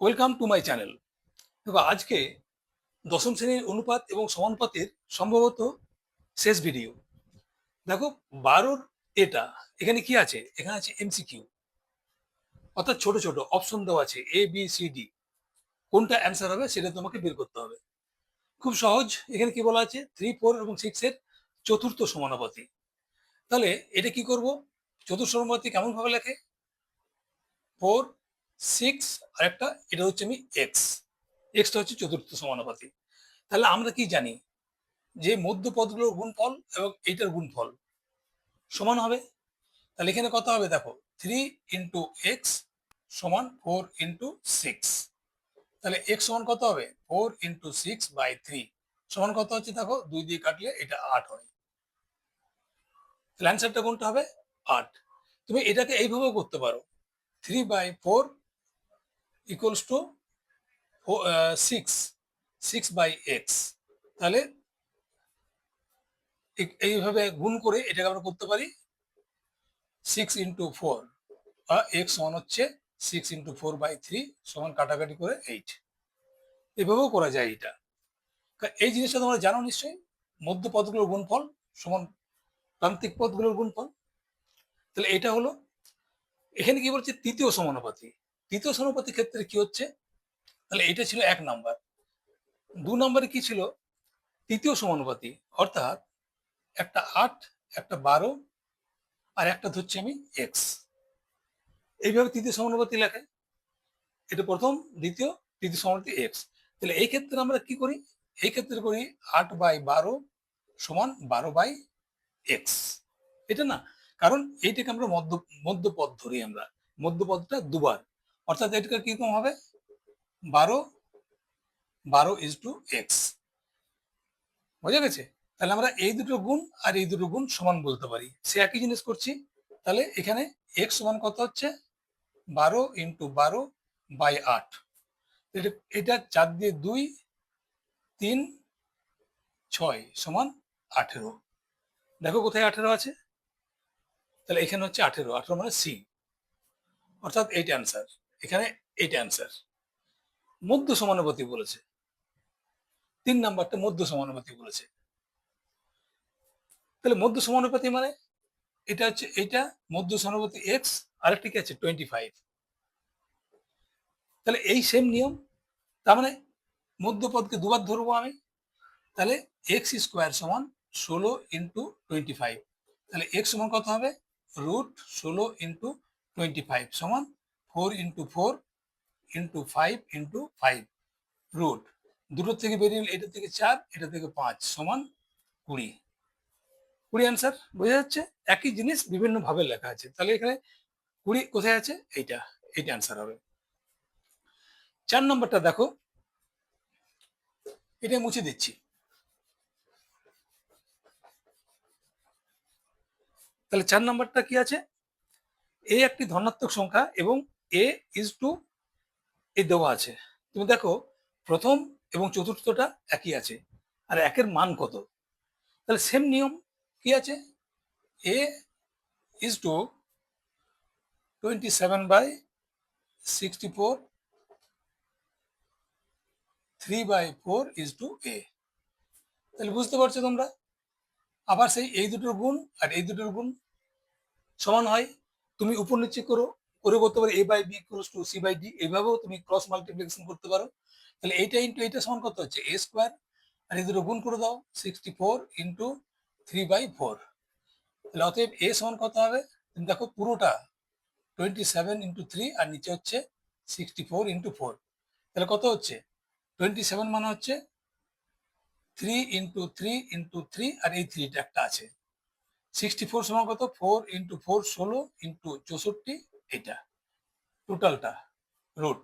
Welcome to my channel. দেখো, আজকে দশম শ্রেণীর অনুপাত এবং সমানুপাতের সম্ভবত শেষ ভিডিও। দেখো, 12-র এটা এখানে কি আছে? এখানে আছে এমসিকিউ, অর্থাৎ ছোট ছোট অপশন দেওয়া আছে ABCD। কোনটা অ্যান্সার হবে সেটা তোমাকে বের করতে হবে। খুব সহজ। এখানে কি বলা আছে? 3, 4 এবং 6 এর চতুর্থ সমানুপাতি। তাহলে এটা কি করব? চতুর্থ সমানুপাতি কেমন ভাবে লেখে? 4, 6 আর একটা, এটা হচ্ছে আমি এক্স। এক্সটা হচ্ছে চতুর্থ সমানুপাতি। তাহলে আমরা কি জানি? যে মধ্যপদগুলোর গুণফল এবং এইটার গুণফল সমান হবে। তাহলে এখানে কত হবে? দেখো, 3 ইন্টু এক্স সমান 4 ইন্টু 6। তাহলে এক্স সমান কত হবে? 4 ইন্টু 6/3 সমান কত হচ্ছে? দেখো, 2 দিয়ে কাটলে এটা 8 হয়। তাহলে অ্যান্সারটা কোনটা হবে? 8। তুমি এটাকে এইভাবেও করতে পারো, 3/4 ইকুয়ালস টু 6, 6/x। তাহলে এইভাবে গুণ করে এটাকে আমরা করতে পারি 6 ইন্টু 4, এক্স সমান হচ্ছে 6 ইন্টু 4/3 সমান কাটাকাটি করে 8। এভাবেও করা যায় এটা। এই জিনিসটা তোমরা জানো নিশ্চয়ই, মধ্য পদগুলোর গুণফল সমান প্রান্তিক পদগুলোর গুণফল। তাহলে এটা হলো। এখানে কি বলছে? তৃতীয় সমানুপাতি। তৃতীয় সমানুপাতির ক্ষেত্রে কি হচ্ছে? তাহলে এটা ছিল 1 নাম্বার। 2 নাম্বারে কি ছিল? তৃতীয় সমানুপাতি, অর্থাৎ একটা 8, একটা 12 আর একটা ধরছি আমি এক্স। এইভাবে তৃতীয় সমানুপাতি লেখে। এটা প্রথম, দ্বিতীয়, তৃতীয় সমানুপাতি এক্স। তাহলে এই ক্ষেত্রে আমরা কি করি? এই ক্ষেত্রে করি 8/12 সমান 12/x। এটা না, কারণ এইটাকে আমরা মধ্যপদ ধরি। আমরা মধ্যপদটা দুবার, অর্থাৎ এটাকে কিরকম হবে? 12, 12:x। বোঝা গেছে? তাহলে আমরা এই দুটো গুণ আর এই দুটো গুণ সমান বলতে পারি, সে একই জিনিস করছি। তাহলে এখানে এক্স সমান কত হচ্ছে? 12 × 12/8। এটা 4 দিয়ে 2, 3, 6 সমান 18। দেখো কোথায় 18 আছে? তাহলে এখানে হচ্ছে 18, 18 মানে সি, অর্থাৎ এইটা অ্যান্সার। এখানে এইটা অ্যান্সার। মধ্য সমানুপাতি বলেছে, 3 নাম্বারটা মধ্য সমানুপাতি বলেছে। তাহলে মধ্য সমানুপাতি মানে এটা হচ্ছে এইটা মধ্য সমানুপাতি এক্স, আরেকটা কি আছে? 25। তাহলে এই সেম নিয়ম। তার মানে মধ্যপদকে দুবার ধরবো আমি। তাহলে x² সমান 16 × 25। তাহলে x সমান কত হবে? √16 × 25 সমান 4 × 4 × 5 × 5 রুট। দুটোর থেকে বেরিয়ে এটা থেকে 4, এটা থেকে 5 সমান 20। 20 অ্যান্সার। বোঝা যাচ্ছে একই জিনিস বিভিন্ন ভাবে লেখা আছে। তাহলে এখানে 20 কোথায় আছে? এইটা, এইটা অ্যান্সার হবে। 4 নম্বরটা দেখো, এটা মুছে দিচ্ছি। তাহলে 4 নম্বরটা কি আছে? এ একটি ধনাত্মক সংখ্যা এবং এ ইজ টু এই দেওয়া আছে। তুমি দেখো, প্রথম এবং চতুর্থটা একই আছে, আর একের মান কত? তাহলে সেম নিয়ম। কি আছে? এ ইজ টু 27/64, 3/4 ইজ টু এ। তাহলে বুঝতে পারছো তোমরা? আবার সেই এই দুটোর গুণ আর এই দুটোর গুণ সমান হয়। তুমি উপর নিচে করে করতে পারো A/B = C/D। এইভাবেও তুমি ক্রস মাল্টিপ্লিকেশন করতে পারো। তাহলে এইটা ইন্টু এইটা সমান কত হচ্ছে? A²। আর এই দুটো গুণ করে দাও, 64 ইন্টু 3/4। তাহলে অতএব এ সমান কত হবে? তুমি দেখো পুরোটা 27 × 3 আর নিচে হচ্ছে 64 × 4। তাহলে কত হচ্ছে? 27 মানে হচ্ছে 3 × 3 × 3 আর এই 3টা একটা আছে। 64 সমান কত? 4 × 4 16 × 64। এটা টোটালটা রুট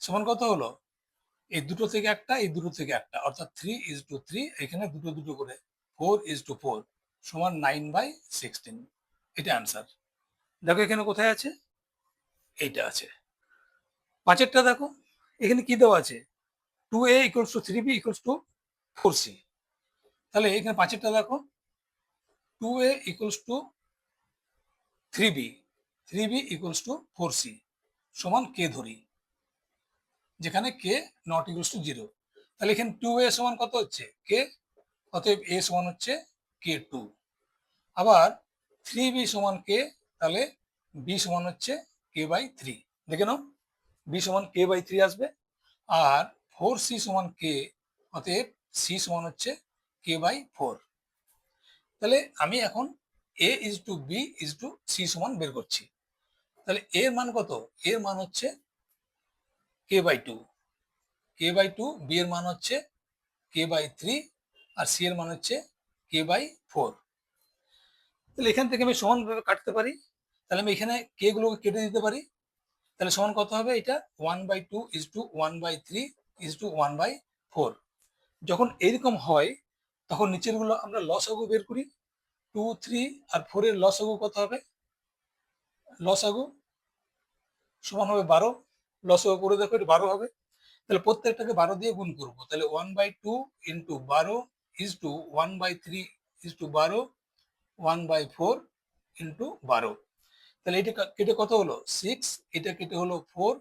সমান কত হলো? এই দুটো থেকে একটা, এই দুটো থেকে একটা, অর্থাৎ 3:3। এখানে দুটো দুটো করে 4:4 সমান 9/16। এটা অ্যান্সার। দেখো এখানে কোথায় আছে? এইটা আছে। 5এরটা দেখো, এখানে কি দেওয়া আছে? 2a = 3b = 4c। তাহলে এখানে 5এরটা দেখো, 2a = 3b, 3b = 4c সমান কে ধরি। যেখানে কে নট ইকুয়ালস টু 0। তাহলে এখানে 2a সমান কত হচ্ছে কে, অতএব a সমান হচ্ছে k2। আবার 3b সমান কে, তাহলে b সমান হচ্ছে k/3। দেখে নাও, b সমান k/3 আসবে। আর 4c সমান k, অতএব c সমান হচ্ছে k/4। তাহলে আমি এখন a is to b is to c সমান বের করছি। তাহলে এর মান কত, এর মান হচ্ছে k/2, k/2, b এর মান হচ্ছে k/3, আর c এর মান হচ্ছে k/4। তাহলে এখান থেকে আমি সমানভাবে কাটতে পারি। তাহলে আমি এখানে কে গুলোকে কেটে দিতে পারি। তাহলে সমান কত হবে, এটা 1/2 ইজ টু 1/3 ইজ টু 1/4। যখন এরকম হয় তখন নিচের গুলো আমরা লসাগু বের করি। 2, 3 আর 4 এর লসাগু কত হবে, লসাগু সমান হবে 12। লসাগু করে দেখো, এটা 12 হবে। তাহলে প্রত্যেকটাকে 12 দিয়ে গুণ করবো। তাহলে 1/2 into 12 is to 1/3 is to 12, 1/4 into 12। তাহলে এটা কেটে কত হলো 6, এটা কেটে হলো 4,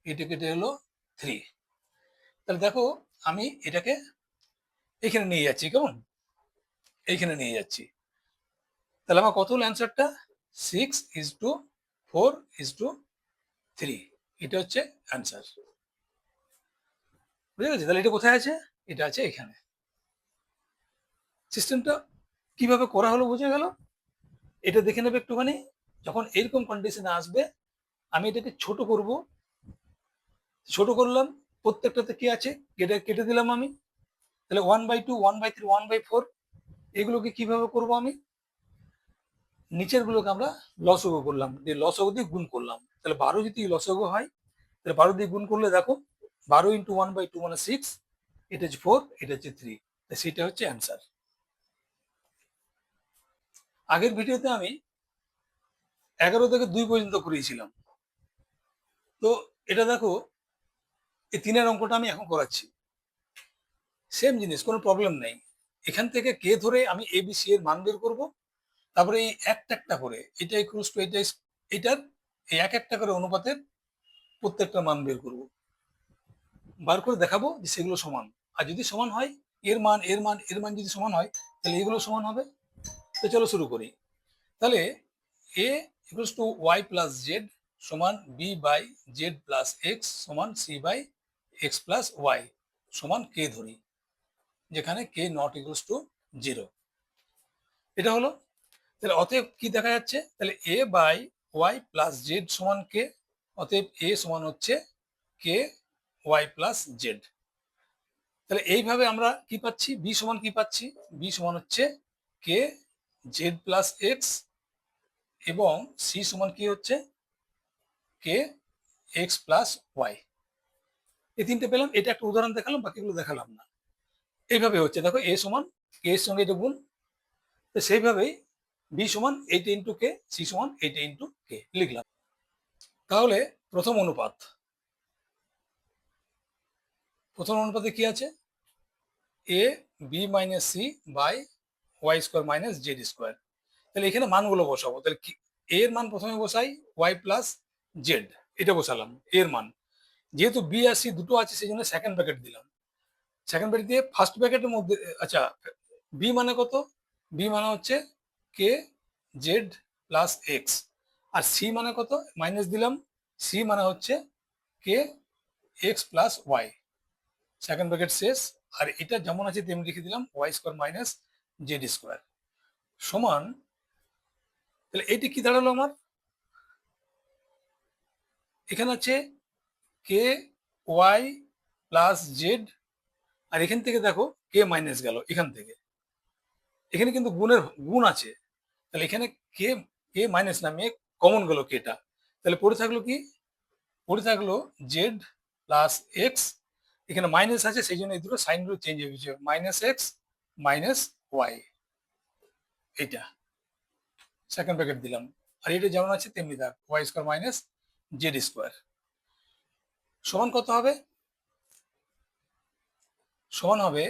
এটা কেটে হলো 3। তাহলে দেখো আমি এটাকে এখানে নিয়ে যাচ্ছি, কেমন, এইখানে নিয়ে যাচ্ছি। তাহলে আমার কত হলো অ্যান্সারটা, 6:4:3। এটা হচ্ছে অ্যান্সার। বুঝে গেছে? তাহলে এটা কোথায় আছে, এটা আছে এখানে। সিস্টেমটা কিভাবে করা হলো বুঝে গেল। এটা দেখে নেবে একটুখানি। যখন এরকম কন্ডিশনে আসবে আমি এটাকে ছোট করব, ছোট করলাম, প্রত্যেকটাতে কি আছে কেটে কেটে দিলাম আমি। তাহলে 1/2, 1/3, 1/4 এগুলোকে কিভাবে করব আমি, নিচের গুলোকে আমরা লসগু করলাম, দিয়ে লসগু দিয়ে গুণ করলাম। তাহলে 12 যদি লসগু হয়, তাহলে 12 দিয়ে গুণ করলে দেখো 12 ইন্টু 1/2 মানে 6, এটা হচ্ছে 4, এটা হচ্ছে 3। সেটা হচ্ছে অ্যান্সার। আগের ভিডিওতে আমি 11 থেকে 2 পর্যন্ত করিয়েছিলাম। তো এটা দেখো, এই 3-এর অঙ্কটা আমি এখন করাচ্ছি। সেম জিনিস, কোনো প্রবলেম নেই। এখান থেকে কে ধরে আমি ABC এর মান বের করবো। তারপরে এই একটা একটা করে, এটা ইকুয়ালস টু এটা, এটার এই এক একটা করে অনুপাতের প্রত্যেকটা মান বের করব, বার করে দেখাবো যে সেগুলো সমান। আর যদি সমান হয়, এর মান এর মান এর মান যদি সমান হয়, তাহলে এগুলো সমান হবে। তো চলো শুরু করি। তাহলে a equals to y plus z সমান b by z plus x সমান c by x plus y সমান কে ধরি, যেখানে কে নট ইকুয়ালস টু 0। এটা হলো। তাহলে অতএব কি দেখা যাচ্ছে, তাহলে a by y plus z সমান কে, অতএব a সমান হচ্ছে কে ওয়াই প্লাস জেড। তাহলে এইভাবে আমরা কি পাচ্ছি, বি সমান কি পাচ্ছি, বি সমান হচ্ছে কে জেড প্লাস এক্স, এবং সি সমান কি হচ্ছে কে এক্স প্লাস ওয়াই। এই তিনটে পেলাম। এটা একটা উদাহরণ দেখালাম, বাকিগুলো দেখালাম না। এইভাবে হচ্ছে, দেখো এ সমান কে এর সঙ্গে এটা গুণ। তো সেইভাবেই বি সমান এইটা ইন্টু কে, সি সমান এইটা ইন্টু কে লিখলাম। তাহলে প্রথম অনুপাত, প্রথম অনুপাতে কি আছে, A B minus C by Y square minus Z square. তাহলে এখানে মানগুলো বসাবো। তাহলে কি, এর মান প্রথমে বসাই ওয়াই প্লাস জেড, এটা বসালাম এর মান। যেহেতু বি আর সি দুটো আছে সেই জন্য সেকেন্ড ব্র্যাকেট দিলাম। সেকেন্ড ব্র্যাকেট দিয়ে ফার্স্ট ব্র্যাকেটের মধ্যে, আচ্ছা, বি মানে কত, বি মানে হচ্ছে কে জেড প্লাস এক্স। আর সি মানে কত, মাইনাস দিলাম, সি মানে হচ্ছে K x plus Y. Second bracket শেষ। আর এটা যেমন আছে তেমনি লিখে দিলাম Y square minus Z square সমান। তাহলে এইটি কি দাঁড়ালো আমার, এখানে আছে কে ওয়াই প্লাস জেড, আর এখান থেকে দেখো কে মাইনাস গেল এখান থেকে, এখানে কিন্তু গুণের গুণ আছে। তাহলে এখানে কে, কে মাইনাস নামিয়ে কমন গেল কেটা। তাহলে পড়ে থাকলো কি, পড়ে থাকলো জেড প্লাস এক্স, এখানে মাইনাস আছে সেই জন্য এই দুটো সাইনগুলো চেঞ্জ হয়ে গেছে, মাইনাস এক্স মাইনাস ওয়াই। এইটা সেকেন্ড ব্র্যাকেট দিলাম। আর এটা যেমন আছে তেমনি থাক, y square minus Z square সমান কত হবে, সমান হবে,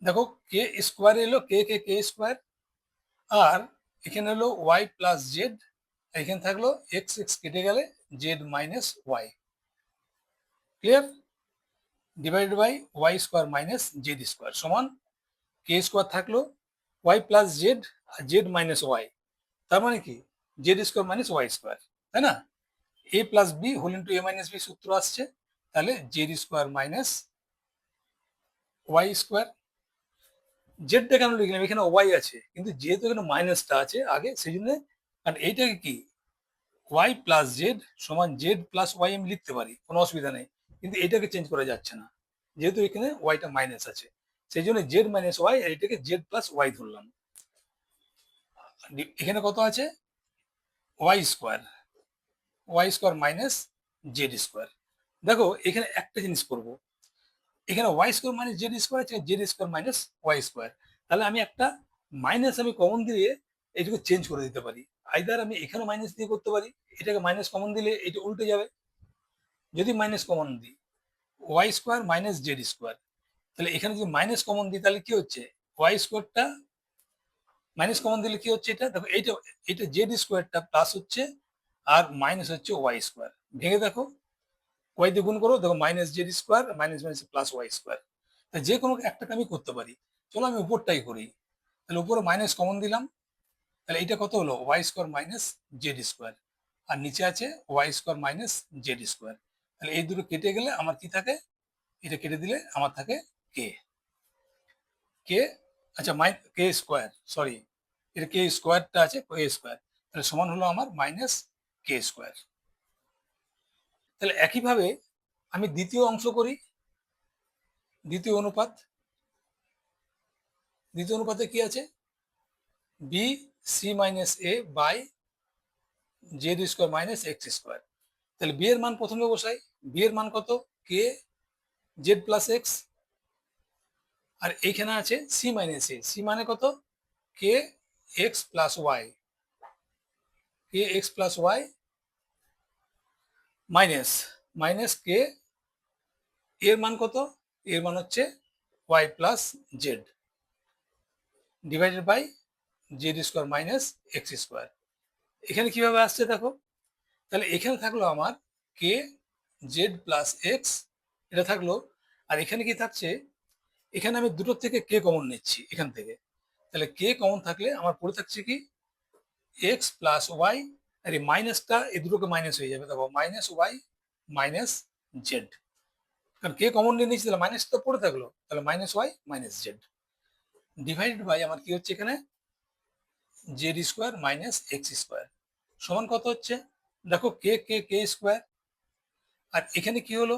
দেখো কে স্কোয়ার এলো, কে কে কে স্কোয়ার, আর এখানে হলো ওয়াই প্লাস জেড, এখানে থাকলো এক্স এক্স কেটে গেলে Z minus Y. Clear? Divided by Y square minus Z square সমান কে স্কোয়ার থাকলো ওয়াই প্লাস জেড আর জেড মাইনাস ওয়াই, তার মানে কি Z square minus Y square, তাই না? A plus B whole into A minus B সূত্র আসছে, তাহলে Z square minus Y square. জেডটা কেন লিখলাম, এখানে ওয়াই আছে কিন্তু যেহেতু এখানে মাইনাসটা আছে আগে সেই জন্য, কারণ এইটাকে কি ওয়াই প্লাস জেড সমান জেড প্লাস ওয়াই আমি লিখতে পারি, কোনো অসুবিধা নেই, কিন্তু এটাকে চেঞ্জ করা যাচ্ছে না যেহেতু এখানে ওয়াইটা মাইনাস আছে, সেই জন্য জেড মাইনাস ওয়াই আর এটাকে জেড প্লাস ওয়াই ধরলাম। এখানে কত আছে Y square minus Z square. দেখো এখানে একটা জিনিস করব, এখানে Y square minus Z square আছে, Z square minus Y square, তাহলে আমি একটা মাইনাস আমি কমন দিয়ে এটাকে চেঞ্জ করে দিতে পারি। আইদার আমি এখানে মাইনাস দিয়ে করতে পারি, এটাকে মাইনাস কমন দিলে এটা উল্টে যাবে। যদি মাইনাস কমন দিই y square minus Z square, তাহলে এখানে যদি মাইনাস কমন দিই তাহলে কি হচ্ছে ওয়াই স্কোয়ারটা মাইনাস কমন দিলে কি হচ্ছে, এটা দেখো এইটা এটা জেড স্কোয়ারটা প্লাস হচ্ছে আর মাইনাস হচ্ছে ওয়াই স্কোয়ার, ভেঙে দেখো ওয়াই দিয়ে গুণ করো, দেখো minus Z square minus minus plus y square. যে কোনো একটাকে আমি করতে পারি, চলো আমি উপরটাই করি। তাহলে উপরে মাইনাস কমন দিলাম, তাহলে এটা কত হলো Y square minus Z square, আর নিচে আছে Y square minus Z square. তাহলে এই দুটো কেটে গেলে আমার কি থাকে, এটা কেটে দিলে আমার থাকে কে কে আচ্ছা কে স্কোয়ার, সরি এটা কে স্কোয়ারটা আছে কে স্কোয়ার, তাহলে সমান হলো আমার মাইনাস কে স্কোয়ার। তাহলে একইভাবে আমি দ্বিতীয় অংশ করি, দ্বিতীয় অনুপাত। দ্বিতীয় অনুপাতে কি আছে B C minus A by Z square minus x square. তাহলে বি এর মান প্রথমে বসাই, বি এর মান কত কে জেড প্লাস এক্স, আর এইখানে আছে সি মাইনাস এ, সি মানে কত K x plus Y, K x plus Y minus minus K এর মান কত, এর মান হচ্ছে Y plus Z divided by Z square minus x square. এখানে কিভাবে আসছে দেখো, তাহলে এখানে থাকলো আমার কে জেড প্লাস এক্স, এটা থাকলো, আর এখানে কি থাকছে, এখানে আমি দুটোর থেকে কে কমন নিচ্ছি এখান থেকে, তাহলে কে কমন থাকলে আমার পড়ে থাকছে কি এক্স প্লাস ওয়াই, আর এই মাইনাসটা এই দুটোকে মাইনাস হয়ে যাবে, দেখো মাইনাস ওয়াই মাইনাস জেড, কারণ কে কমন নিয়ে নিচ্ছি তাহলে মাইনাস তো পড়ে থাকলো, তাহলে minus y minus z divided by আমার কি হচ্ছে এখানে z square minus x square সমান কত হচ্ছে, দেখো কে কে কে স্কোয়ার, আর এখানে কি হলো,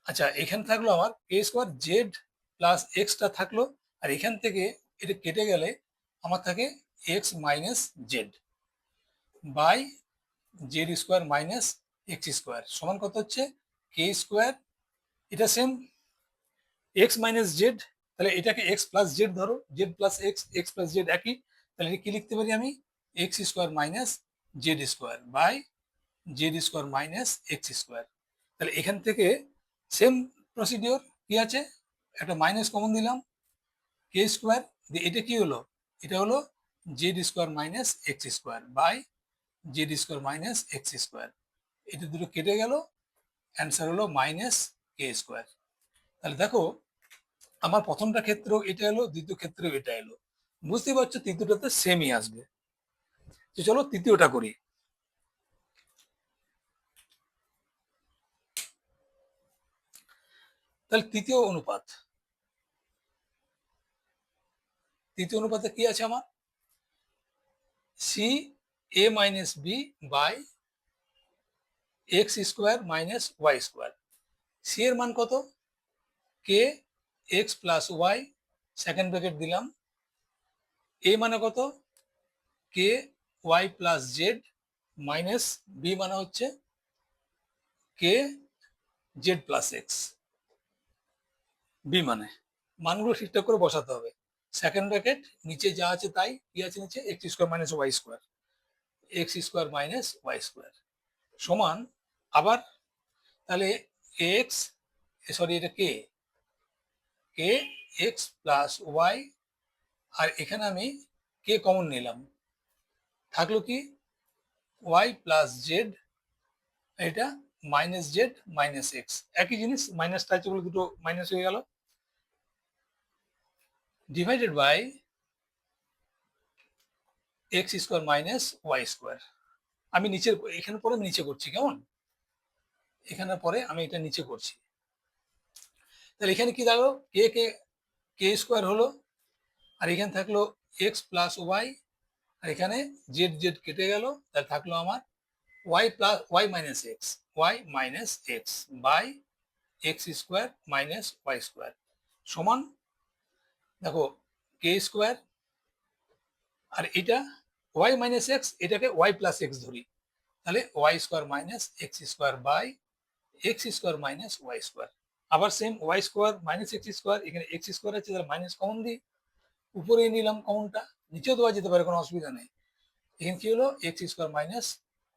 আচ্ছা এখানে থাকলো আমার কে স্কোয়ার জেড প্লাস এক্সটা থাকলো, আর এখান থেকে এটা কেটে গেলে আমার থাকে x minus z by Z square minus x square সমান কত হচ্ছে কে স্কোয়ার, এটা সেম এক্স মাইনাস জেড, তাহলে এটাকে এক্স প্লাস জেড ধরো, z plus x x plus z একই, তাহলে এটা কি লিখতে পারি আমি x square minus Z square by Z square minus x square. তাহলে এখান থেকে সেম প্রসিডিওর কি আছে, একটা মাইনাস কমন দিলাম কে স্কোয়ার, এটা কি হলো, এটা হলো z square minus x square by Z square minus x square, এটা দুটো কেটে গেল, অ্যান্সার হলো মাইনাস কে স্কোয়ার। তাহলে দেখো আমার প্রথমটা ক্ষেত্র এটা এলো, দ্বিতীয় ক্ষেত্রে এটা এলো, বুঝতে পারছো তৃতীয়টাতে সেমই আসবে। তো চলো তৃতীয়টা করি। তাহলে তৃতীয় অনুপাতে কি আছে আমার C A minus B by x square minus Y square, C এর মান কত K x plus Y second bracket দিলাম, এ মানে কত K Y plus Z minus B মানে হচ্ছে K Z plus X, B মানে মানগুলো ঠিকঠাক করে বসাতে হবে, সেকেন্ড ব্র্যাকেট নিচে যা আছে তাই, কি আছে নিচে x square minus Y square, x square minus Y square সমান আবার, তাহলে এক্স সরি এটা কে কে এক্স প্লাস ওয়াই, আর এখানে আমি কে কমন নিলাম, থাকলো কি ওয়াই প্লাস জেড এটা মাইনাস জেড মাইনাস এক্স, একই জিনিস, মাইনাসটা আছে বলে দুটো মাইনাস হয়ে গেল, divided by x square minus Y square. আমি নিচের এখানে পরে আমি নিচে করছি, কেমন, এখানে পরে আমি এটা নিচে করছি। তাহলে এখানে কি দাঁড়ালো, কে কে কে স্কোয়ার হলো, আর এখানে থাকলো এক্স প্লাস ওয়াই, আর এখানে জেড জেড কেটে গেল, তাহলে থাকলো আমার Y plus Y minus X by x square minus Y square সমান, দেখো কে স্কোয়ার, আর এটা ওয়াই মাইনাস এক্স, এটাকে ওয়াই প্লাস এক্স ধরি, তাহলে Y square minus x square by x square minus Y square. আবার same Y square minus x square, এখানে X square আছে তাহলে মাইনাস কমন দিই, উপরে নিলাম কমনটা, নিচেও দেওয়া যেতে পারে, কোনো অসুবিধা নেই। এখানে কি হলো, X square minus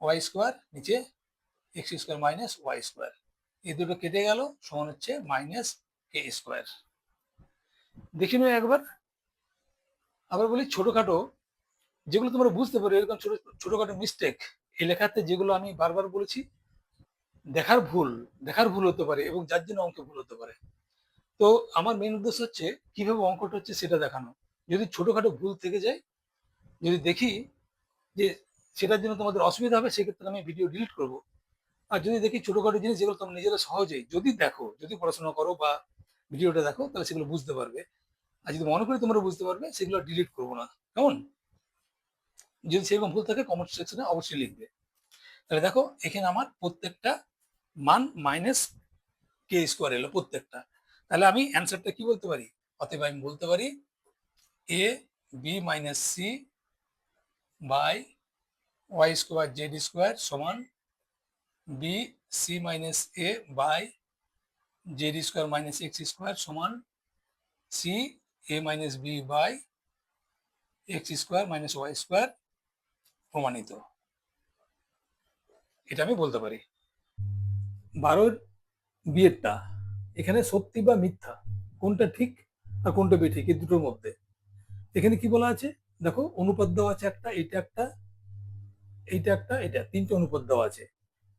Y square, নিচে x square minus Y square, এই দুটো কেটে গেল, সমান হচ্ছে মাইনাস কে স্কোয়ার। দেখে নিও একবার। আবার বলি ছোটখাটো যেগুলো তোমরা বুঝতে পারো, এরকম ছোটখাটো মিস্টেক এই লেখাতে যেগুলো আমি বারবার বলেছি, দেখার ভুল হতে পারে এবং যার জন্য অঙ্কে ভুল হতে পারে। তো আমার মেন উদ্দেশ্য হচ্ছে কিভাবে অঙ্কটা হচ্ছে সেটা দেখানো। যদি ছোটখাটো ভুল থেকে যায়, যদি দেখি যে সেটার জন্য তোমাদের অসুবিধা হবে, সেক্ষেত্রে আমি ভিডিও ডিলিট করব। আর যদি দেখি ছোটখাটো জিনিস যেগুলো তোমরা নিজেরা সহজেই যদি দেখো, যদি পড়াশোনা করো বা ভিডিওটা দেখো, তাহলে সেগুলো বুঝতে পারবে। আর যদি মনে করি তোমরা বুঝতে পারবে, সেগুলো ডিলিট করবো না, কেমন। যদি সেরকম ভুল থাকে কমেন্ট সেকশনে অবশ্যই লিখবে। তাহলে দেখো এখানে আমার প্রত্যেকটা মান মাইনাস কে স্কোয়ার এলো প্রত্যেকটা, তাহলে আমি অ্যান্সারটা কি বলতে পারি, অতএব আমি বলতে পারি A B minus C by Y square Z square সমান B C minus A by Z square minus x square সমান C A minus B by x square minus Y square প্রমাণিত। এটা আমি বলতে পারি। 12 বিয়েরটা এখানে সত্যি বা মিথ্যা কোনটা ঠিক আর কোনটা বেঠিক, এই দুটোর মধ্যে এখানে কি বলা আছে, দেখো অনুপাত দেওয়া আছে একটা, এটা একটা, এইটা একটা, এটা তিনটে অনুপাত দেওয়া আছে,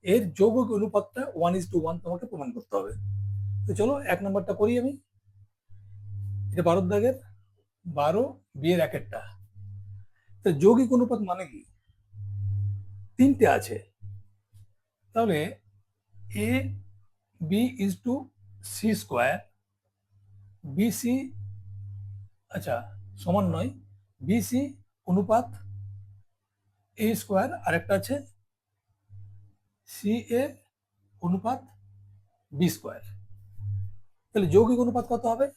এর যৌগিক অনুপাতটা 1:1 তোমাকে প্রমাণ করতে হবে। তো চলো 1 নম্বরটা করি আমি। এটা 12 দাগের 12 বিয়ের একেরটা। তো যৌগিক অনুপাত মানে কি, তিনটে আছে, তাহলে A B is to C square, BC, আচ্ছা সমান নয়, বিসি অনুপাত এ স্কোয়ার, আরেকটা আছে সি এ অনুপাত বি স্কোয়ার। তাহলে যৌগিক অনুপাত কত হবে,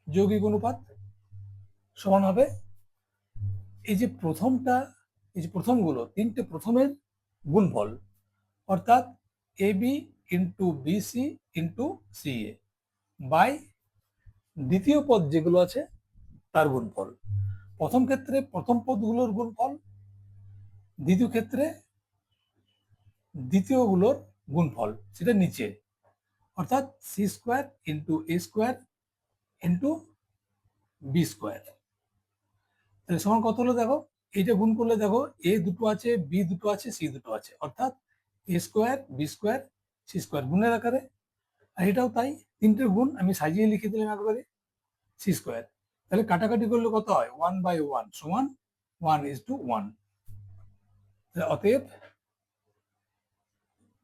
যৌগিক অনুপাত সমান হবে এই যে প্রথমটা, এই যে প্রথমগুলো তিনটে প্রথমের গুণফল, অর্থাৎ A B into BC into C A by দ্বিতীয় পদ যেগুলো আছে তার গুণফল। প্রথম ক্ষেত্রে প্রথম পদগুলোর গুণফল, দ্বিতীয় ক্ষেত্রে দ্বিতীয়গুলোর গুণফল, সেটা নিচে, অর্থাৎ সি স্কোয়ার ইন্টু এ স্কোয়ার ইন্টু বি স্কোয়ার। তাহলে সমান কত হলো দেখো, এইটা গুণ করলে দেখো এ দুটো আছে, বি দুটো আছে, সি দুটো আছে, অর্থাৎ A square B square C square গুণের আকারে। আর এটাও তাই, তিনটের গুণ আমি সাজিয়ে লিখে দিলাম একবারে, সি স্কোয়ার। তাহলে কাটাকাটি করলে কত হয়, 1/1 সমান 1:1। অতএব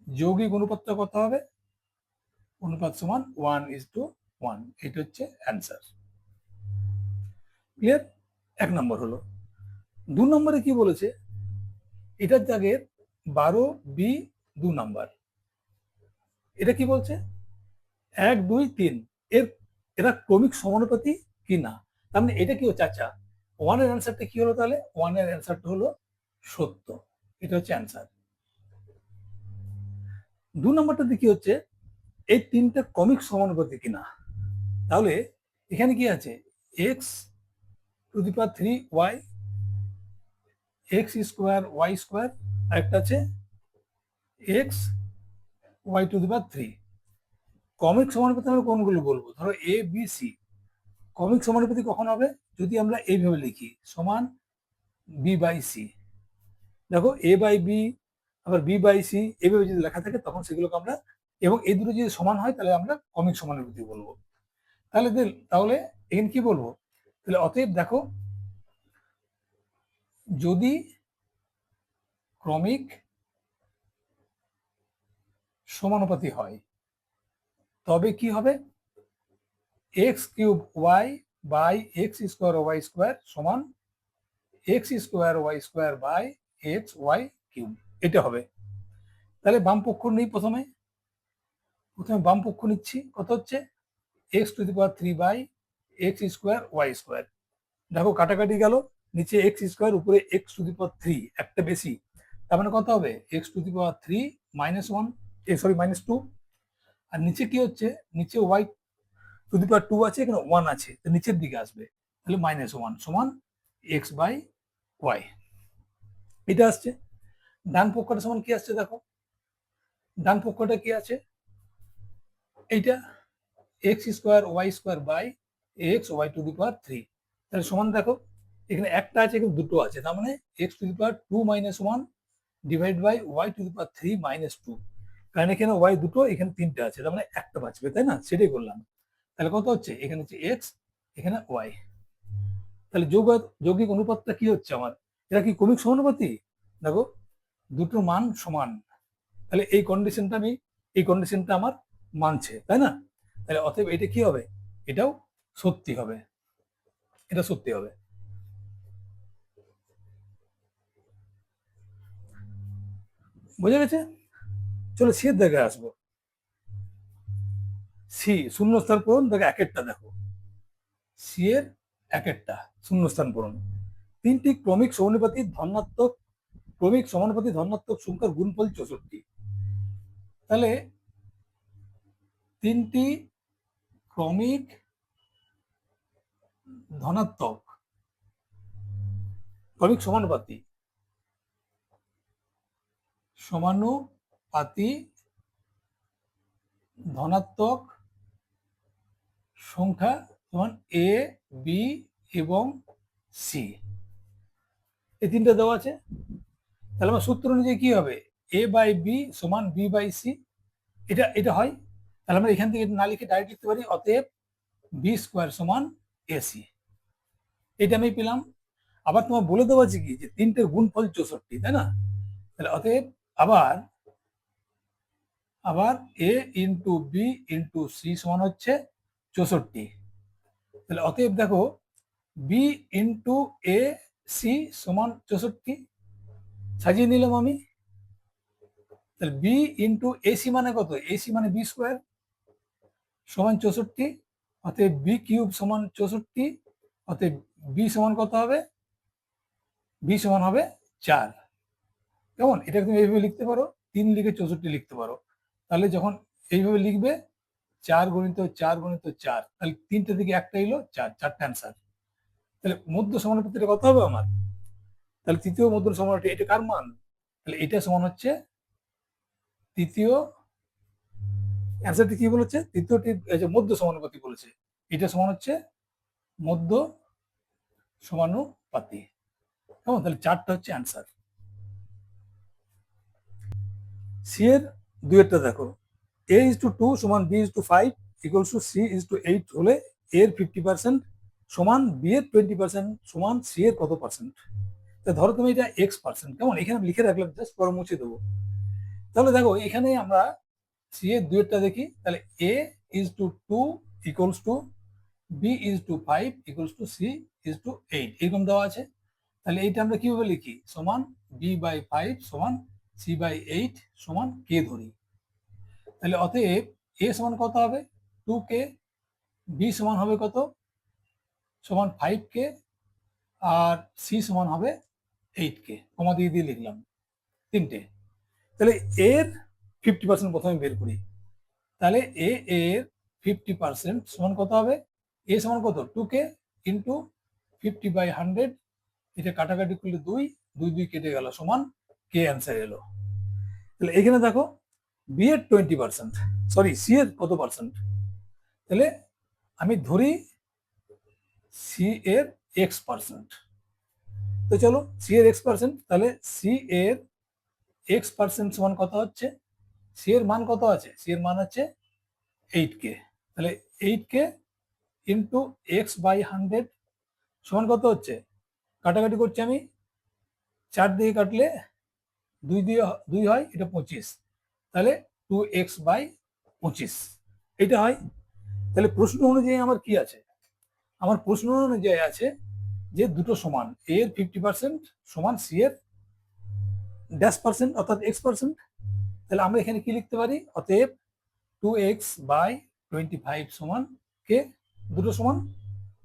যৌগিক অনুপাতটা কত হবে, অনুপাত সমান 1:1, এটা হচ্ছে অ্যান্সার। ক্লিয়ার, 1 নম্বর হলো। 2 নম্বরে কি বলেছে, এটার জায়গায় 12 বি 2 নম্বর, এটা কি বলছে 1 2 3 এর, এরা ক্রমিক সমানুপাতি কি না, তার মানে এটা কি হচ্ছে, আচ্ছা 1-এর অ্যান্সারটা কি হলো, তাহলে 1-এর অ্যান্সারটা হলো সত্য, এটা হচ্ছে অ্যান্সার। 2 নম্বরটাতে কি হচ্ছে, এই তিনটা ক্রমিক সমানুপাতি কিনা, তাহলে এখানে কি আছে, x⁻³ x² আরেকটা আছে xy⁻3। ক্রমিক সমানুপাতি আমরা কোনগুলো বলবো, ধরো এ বি সি, ক্রমিক সমানুপাতি কখন হবে, যদি আমরা এইভাবে লিখি সমান বি বাই সি, দেখো এ বাই বি আবার বি বাই সি এভাবে যদি লেখা থাকে তখন সেগুলোকে আমরা, এবং এই দুটো যদি সমান হয় তাহলে আমরা ক্রমিক সমানুপাতি বলবো। তাহলে এখানে কি বলবো, তাহলে অতএব দেখো যদি ক্রমিক সমানুপাতি হয় তবে কি হবে, X cube Y by x square Y square সমান X square Y square by X Y cube, এটা হবে। তাহলে বাম পক্ষ নেই, প্রথমে বাম পক্ষ নিচ্ছি, কত হচ্ছে x to the power 3 by x square Y square. দেখো কাটাকাটি গেল, নিচে এক্স স্কোয়ার উপরে এক্স টু দি পাওয়ার 3, একটা বেশি, তার মানে কত হবে x to the power 3 minus 1, sorry minus 2। আর নিচে কি হচ্ছে, নিচে ওয়াই টু দি পাওয়ার 2 আছে, এখানে 1 আছে, তো নিচের দিকে আসবে, তাহলে মাইনাস 1 সমান এক্স বাই ওয়াই, এটা আসছে। ডান পক্ষটা সমান কি আসছে দেখো, ডান পক্ষটা কি আছে, এইটা X square Y square by X Y to the power 3, তাহলে সমান দেখো এখানে একটা আছে এখানে দুটো আছে, তার মানে x to the power 2 minus 1 divide by y to the power 3 minus 2, কারণ এখানে ওয়াই দুটো এখানে তিনটে আছে, তার মানে একটা বাঁচবে, তাই না, সেটাই করলাম। তাহলে কত হচ্ছে, এখানে হচ্ছে এক্স, এখানে ওয়াই। তাহলে যৌগিক অনুপাতটা কি হচ্ছে আমার, এটা কি ক্রমিক সমানুপাতি, দেখো দুটোর মান সমান, তাহলে এই কন্ডিশনটা আমার মানছে, তাই না, তাহলে অতএব এটা কি হবে, এটাও সত্যি হবে, এটা সত্যি হবে। বোঝা গেছে? চলো সি এর জায়গায় আসবো। সি শূন্যস্থান পূরণ, দেখো এক একটা দেখো, সি এর এক একটা শূন্যস্থান পূরণ। তিনটি ক্রমিক সমানুপাতি ধনাত্মক সংখ্যার গুণফল 64। তাহলে তিনটি ক্রমিক ধনাত্মক সমানুপাতি ধনাত্মক সংখ্যা সমান এ, বি এবং সি, এই তিনটা দেওয়া আছে। তাহলে আমার সূত্র অনুযায়ী কি হবে, এ বাই বি সমান বি বাই সি, এটা এটা হয়। তাহলে আমরা এখান থেকে না লিখে ডাইরেক্ট লিখতে পারি, অতএব বি স্কোয়ার সমান এসি, এটা আমি পেলাম। আবার তোমার বলে দেওয়া আছে কি যে তিনটের গুণফল 64, তাই না, তাহলে অতএব আবার আবার এ ইন্টু বি ইন্টু সি সমান হচ্ছে 64। তাহলে অতএব দেখো বি ইন্টু এ সি সমান 64, সাজিয়ে নিলাম আমি। তাহলে বি ইন্টু এসি মানে কত, এসি মানে বি স্কোয়ার সমান 64, অতএব বি কিউব সমান 64, অতএব বি সমান কত হবে, বি সমান হবে 4। কেমন, এটা তুমি এইভাবে লিখতে পারো, 3 লিখে 64 লিখতে পারো। তাহলে যখন এইভাবে লিখবে 4 গুণিত 4 গুণিত 4, তাহলে তিনটে দিকে একটা এলো 4, 4টা অ্যান্সার। তাহলে মধ্য সমানুপাতিটা কত হবে আমার, তাহলে তৃতীয় মধ্য সমানুপাতি এটা কার মান, তাহলে এটা সমান হচ্ছে তৃতীয়, অ্যান্সারটি কি বলেছে, তৃতীয়টি মধ্য সমানুপাতি বলেছে, এটা সমান হচ্ছে মধ্য সমানুপাতি। কেমন, তাহলে 4টা হচ্ছে অ্যান্সার। সি এর দুয়েরটা দেখো, a is to 2 সমান b is to 5 equals to c is to 8 হলে a এর 50% সমান b এর 20% সমান c এর কত পার্সেন্ট। তা ধরো তুমি এটা x পার্সেন্ট, কেমন, এখানে লিখে রাখলাম, জাস্ট পরে মুছে দেবো। তাহলে দেখো এখানে আমরা c এর দুয়েরটা দেখি, তাহলে a is to 2 equals to b is to 5 equals to c is to 8 এরকম দেওয়া আছে। তাহলে এইটা আমরা কিভাবে লিখি, সমান b বাই 5 সমান c বাই 8 সমান k ধরি। তাহলে অতএব এ সমান কত হবে 2k, বি সমান হবে কত সমান 5k, আর সি সমান হবে 8k, কমা দিয়ে দিয়ে লিখলাম তিনটে। তাহলে এর 50% প্রথমে বের করি, তাহলে এর 50% সমান কত হবে, এ সমান কত 2k ইন্টু 50/100, এটা কাটাকাটি করলে 2 2 2 কেটে গেল সমান কে অ্যান্সার এলো। তাহলে এখানে দেখো বি এর 20%, সরি সি এর কত পার্সেন্ট, তাহলে আমি ধরি সি এর x পার্সেন্ট, তো চলো সি এর এক্স পার্সেন্ট, তাহলে সি এর এক্স পার্সেন্ট সমান কত হচ্ছে, সি এর মান কত আছে, সি এর মান হচ্ছে 8k, তাহলে 8k ইন্টু এক্স বাই 100 সমান কত হচ্ছে, কাটাকাটি করছি আমি, 4 দিয়ে কাটলে 2 হয়, এটা 25, তাহলে 2x/25 এটা হয়। তাহলে প্রশ্ন অনুযায়ী আমার কি আছে, আমার প্রশ্ন অনুযায়ী আছে যে দুটো সমান, এ এর 50% সমান সি এর ড্যাশ পার্সেন্ট অর্থাৎ এক্স পার্সেন্ট। তাহলে আমরা এখানে কি লিখতে পারি, অতএব 2x/25 সমান কে, দুটো সমান,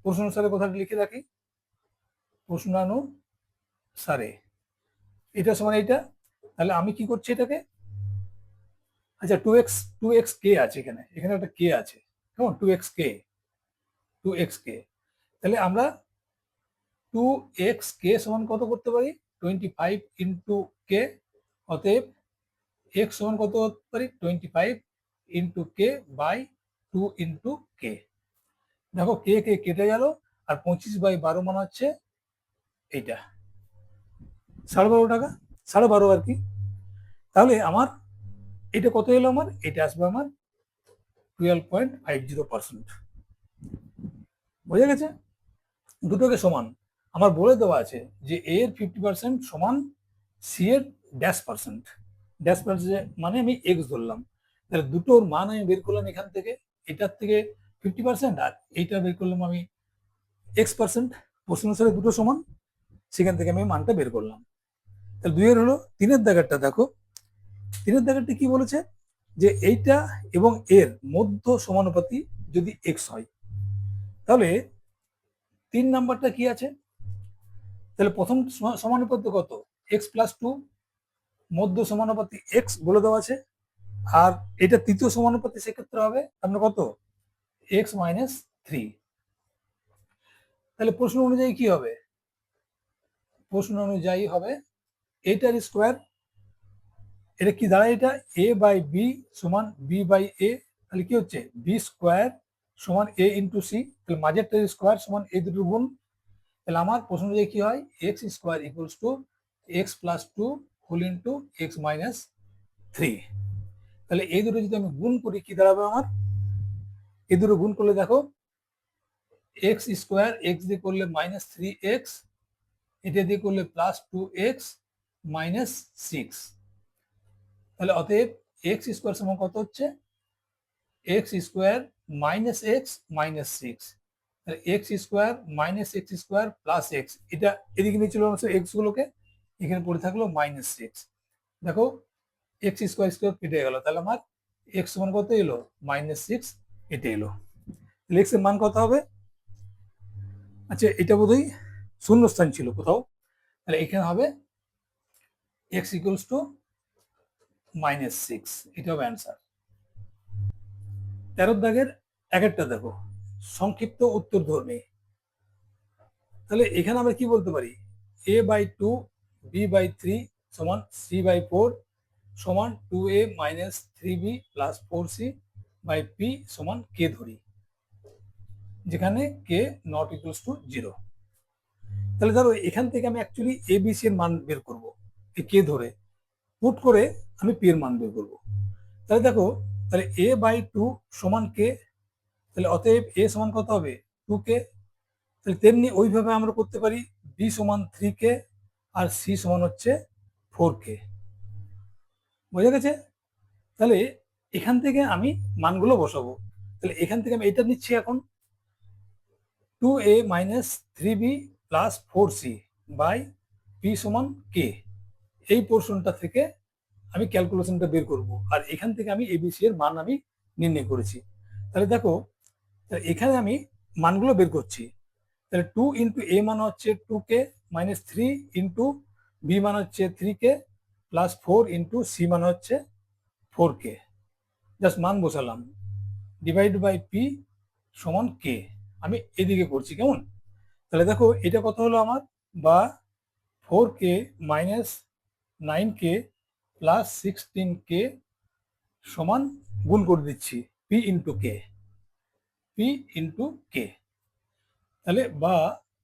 প্রশ্ন অনুসারে কথাটা লিখে রাখি, প্রশ্নানুসারে এটা সমান এইটা। তাহলে আমি কি করছি এটাকে, আচ্ছা 2x কে আছে, এখানে এখানে একটা কে আছে, কেমন, 2x কে, তাহলে আমরা 2x কে সমান কত করতে পারি, 25 ইন্টু কে, অতএব x সমান কত করতে পারি, 25 into k by 2 into k. দেখো কে কে কেটে গেল, আর 25/12 মানে হচ্ছে এইটা 12.5 টাকা, 12.5 আর কি। তাহলে আমার এটা কত এলো, আমার এটা আসবে আমার 12.50%। বোঝা গেছে, দুটোকে সমান, আমার বলে দেওয়া আছে যে এ এর 50% সমান সি এর ড্যাশ পার্সেন্ট, ড্যাশ পার্সেন্ট মানে আমি এক্স ধরলাম, তাহলে দুটোর মান আমি বের করলাম এখান থেকে, এটার থেকে 50% আর এইটা বের করলাম আমি x%, প্রশ্ন অনুসারে দুটো সমান, সেখান থেকে আমি মানটা বের করলাম। তাহলে 2 এর হলো। 3-এর দাগেরটা দেখো, 3-এর দাগেরটা কি বলেছে, যে এইটা এবং এর মধ্য সমানুপাতি যদি এক্স হয়, তাহলে 3 নাম্বারটা কি আছে, তাহলে প্রথম সমানুপাত্য কত, x+2, মধ্য সমানুপাতি x বলে দেওয়া আছে, আর এটা তৃতীয় সমানুপাতি সেক্ষেত্রে হবে আমরা কত, x-3। তাহলে প্রশ্ন অনুযায়ী কি হবে, প্রশ্ন অনুযায়ী হবে এটার স্কোয়ার, এটা কি দাঁড়ায়, এটা a/b সমান b/a, তাহলে কি হচ্ছে বি স্কোয়ার সমান a ইন্টু সি, তাহলে মাঝেরটার স্কোয়ার সমান এই দুটো গুণ, তাহলে আমার প্রশ্ন অনুযায়ী কি হয়, x square equals to x+2 whole into x-3। তাহলে এই দুটো যদি আমি গুণ করি কি দাঁড়াবে আমার, এই দুটো গুণ করলে দেখো এক্স স্কোয়ার এক্স দিয়ে করলে -3x, এটা দিয়ে করলে +2x-6, তাহলে অতএব এক্স স্কোয়ার সমান কত হচ্ছে, এক্স স্কোয়ার -x-6, তাহলে x square -x² plus x, এটা এদিকে নিয়ে চলে আসছে এক্স গুলোকে, এখানে পড়ে থাকলো -6, দেখো এক্স স্কোয়ার স্কোয়ার কেটে গেল, তাহলে আমার এক্স সমান কত এলো, -6 এটা এলো। তাহলে এক্স এর মান কত হবে, আচ্ছা এটা বোধহয় শূন্যস্থান ছিল কোথাও, তাহলে এখানে হবে এক্স ইকুয়ালস টু -6, এটা হবে অ্যান্সার। 13 দাগের একটা দেখো, সংক্ষিপ্ত উত্তর ধর্মী, তাহলে এখানে আমরা কি বলতে পারি, a/2 b/3 সমান c/4 সমান 2a-3b প্লাস 4c/p সমান k ধরি, যেখানে k নট ইকুয়ালস টু 0। তাহলে ধরো এখান থেকে আমি অ্যাকচুয়ালি এ বি সি এর মান বের করবো, এই কে ধরে পুট করে আমি পি এর মান বের করবো। তাহলে দেখো, তাহলে a/2 সমান কে, তাহলে অতএব এ সমান কত হবে, 2k, তাহলে তেমনি ওইভাবে আমরা করতে পারি বি সমান 3k আর সি সমান হচ্ছে 4k। বোঝা গেছে, তাহলে এখান থেকে আমি মানগুলো বসাবো, তাহলে এখান থেকে আমি এটা নিচ্ছি এখন 2a-3b plus 4c by P সমান কে, এই পোর্শনটা থেকে আমি ক্যালকুলেশনটা বের করব, আর এখান থেকে আমি এবিসি এর মান আমি নির্ণয় করেছি। তাহলে দেখো, এখানে আমি মানগুলো বের করছি, তাহলে 2 ইন্টু এ মান হচ্ছে 2k, -3 ইন্টু বি মান হচ্ছে 3k প্লাস 4 ইন্টু সি মান হচ্ছে 4k, জাস্ট মান বসালাম, ডিভাইড বাই পি সমান কে, আমি এদিকে করছি কেমন। তাহলে দেখো এটা কত হলো আমার, বা 4k -9k প্লাস 16k সমান, গুণ করে দিচ্ছি P into k, P into k, তাহলে বা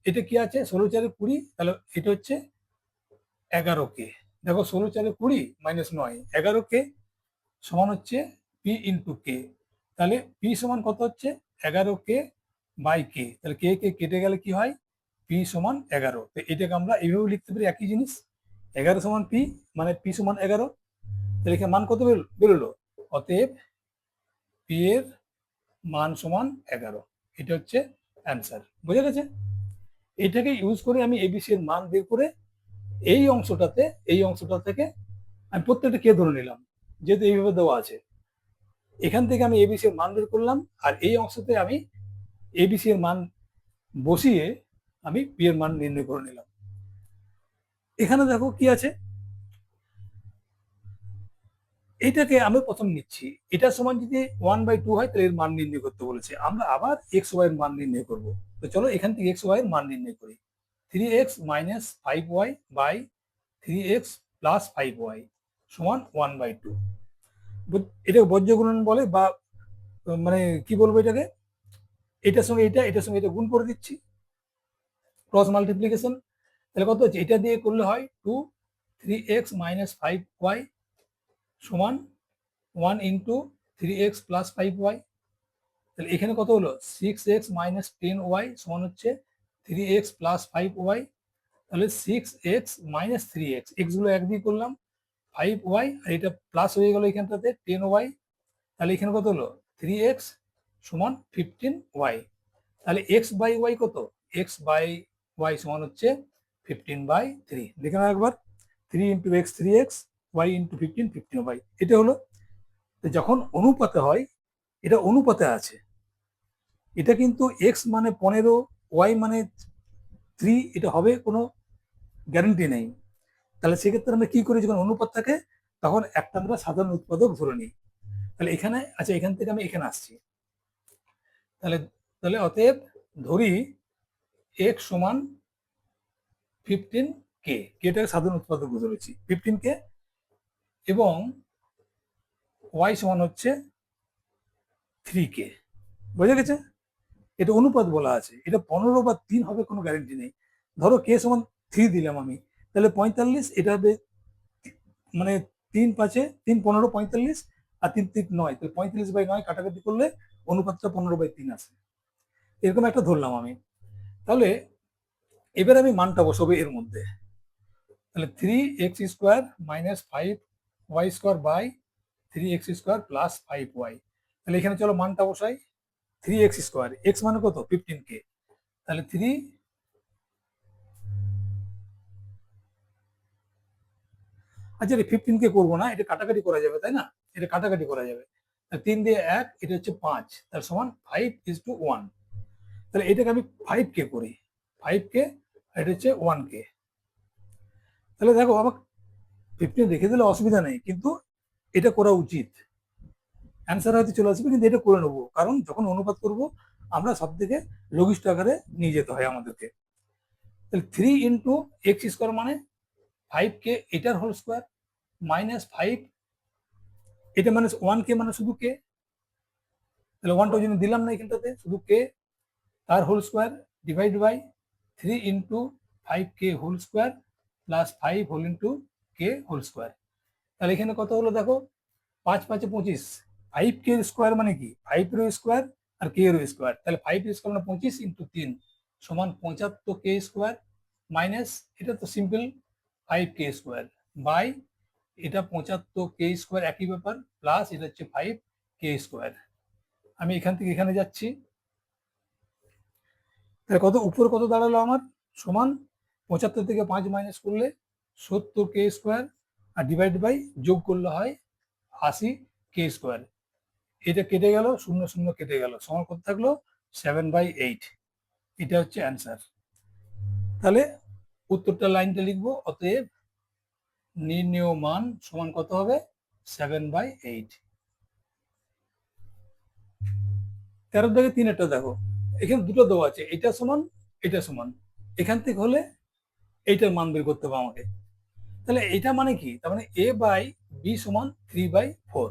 এটা কি আছে 16×4=20, তাহলে এটা হচ্ছে 11K। দেখো 16×4=20 -9, 11K সমান হচ্ছে পি ইন্টু কে। তাহলে পি সমান কত হচ্ছে 11K বাই কে। তাহলে কে কে কেটে গেলে কি হয়, পি সমান 11। তো এটাকে আমরা এইভাবে লিখতে পারি একই জিনিস, 11 সমান পি, মানে পি সমান 11। তাহলে এখানে মান কত বেরোলো, অতএব পি এর মান সমান 11। এটা হচ্ছে অ্যান্সার। বোঝা গেছে? এটাকে ইউজ করে আমি এবিসি এর মান বের করে এই অংশটা থেকে আমি প্রত্যেকটা কে ধরে নিলাম, যেহেতু এইভাবে দেওয়া আছে। এখান থেকে আমি এবিসি এর মান বের করলাম, আর এই অংশতে আমি এবিসি এর মান বসিয়ে আমি পি এর মান নির্ণয় করে নিলাম। এখানে দেখো কি আছে, এটাকে আমি প্রথম নিচ্ছি, এটার সমান যদি 1/2 হয় তাহলে এর মান নির্ণয় করতে বলেছে। আমরা আবার এক্স ওয়াই এর মান নির্ণয় করব। তো চলো এখান থেকে এক্স ওয়াই এর মান নির্ণয় করি। 3x - 5y by 3x plus 5y সমান 1/2। এটাকে বজ্র গুণন বলে, বা মানে কি বলবো এটাকে, এটার সঙ্গে এটার সঙ্গে এটা গুণ করে দিচ্ছি, ক্রস মাল্টিপ্লিকেশন। তাহলে কত হচ্ছে, এটা দিয়ে করলে হয় 2 3x - 5y সমান 1 ইন্টু 3x প্লাস 5y। তাহলে এখানে কত হলো 6x - 10y সমান হচ্ছে 3x প্লাস 5y। তাহলে 6x - 3x, এক্স গুলো এক দিয়ে করলাম, 5y, আর এটা প্লাস হয়ে গেল এখানটাতে 10y। তাহলে এখানে কত হলো 3x সমান 15y। তাহলে x বাই y কত, x বাই y সমান হচ্ছে 15/3। দেখে নাও একবার, 3 into x 3x, y into 15 15y। এটা হলো, যখন অনুপাতে হয়, এটা অনুপাতে আছে, এটা কিন্তু x মানে 15, y মানে 3, এটা হবে কোনো গ্যারান্টি নেই। তাহলে সেক্ষেত্রে আমরা কি করি, যখন অনুপাত থাকে তখন একটা আমরা সাধারণ উৎপাদক ধরে নিই। তাহলে এখানে আচ্ছা, এখান থেকে আমি এখানে আসছি, তাহলে তাহলে অতএব ধরি x সমান 15K, কেটাকে সাধারণ উৎপাদক ধরেছি 15K, এবং y সমান হচ্ছে 3K। বোঝা গেছে? এটা অনুপাত বলা আছে, এটা 15 বা 3 হবে কোনো গ্যারেন্টি নেই। ধরো কে সমান 3 দিলাম আমি, তাহলে 45, এটা হবে মানে 3 15 45, আর 3 3 9, তাহলে 35/9 কাটাকাটি করলে অনুপাতটা 15/3 আসে। এরকম একটা ধরলাম আমি। তাহলে এবার আমি মানটা বসাবো এর মধ্যে। তাহলে 3x² - 5y² by 3x² plus 5y। তাহলে এখানে চলো মানটা বসাই। 3x², x মানে কত 15K, তাহলে 3, আচ্ছা এটা 15K করবো না, এটা কাটাকাটি করা যাবে তাই না, এটা কাটাকাটি করা যাবে। 3 দিয়ে 1, এটা হচ্ছে 5, তার সমান 5:1। তাহলে এটাকে আমি 5K করি, 5K, এটা হচ্ছে 1K। তাহলে দেখো আমার 15 রেখে দিলে অসুবিধা নেই, কিন্তু এটা করা উচিত, অ্যান্সার হয়তো চলে আসবে, কিন্তু এটা করে নেবো, কারণ যখন অনুপাত করব আমরা সব থেকে লঘিষ্ঠ আকারে নিয়ে যেতে হয় আমাদেরকে। তাহলে 3 ইন্টু x² মানে 5K, এটার হোল স্কোয়ার, -5, এটা মানে 1K মানে শুধু কে, তাহলে 1টা ওই জন্য দিলাম না এখানটাতে, শুধু কে, তার whole square divide by 3 into 5K whole square plus 5 whole into k whole square. তাহলে এখানে কত হলো দেখো, 5 5 25, 5K স্কোয়ার মানে কি 5 এর স্কোয়ার আর কে এর স্কোয়ার, তাহলে 5 এর স্কোয়ার মানে 25 ইন্টু 3 সমান 75K স্কোয়ার, মাইনাস এটা তো সিম্পল 5K স্কোয়ার বাই এটা 75K স্কোয়ার একই ব্যাপার, প্লাস এটা হচ্ছে 5K স্কোয়ার। আমি এখান থেকে এখানে যাচ্ছি, তাহলে কত উপরে কত দাঁড়ালো আমার, সমান 75 থেকে 5 মাইনাস করলে 70K square, R divide by যোগ করলে হয় 80K স্কোয়ার। এটা কেটে গেল, 0 0 কেটে গেল, সমান কত থাকলো 7/8। এটা হচ্ছে অ্যান্সার। তাহলে উত্তরটা লাইনটা লিখবো, অতএব নির্ণেয় মান সমান কত হবে 7/8। 13 থেকে 3 একটা দেখো, এখানে দুটো দেওয়া আছে, এটা সমান এটা সমান, এখান থেকে হলে এইটার মান বের করতে হবে আমাকে। তাহলে এটা মানে কি, তার মানে a/b সমান 3/4।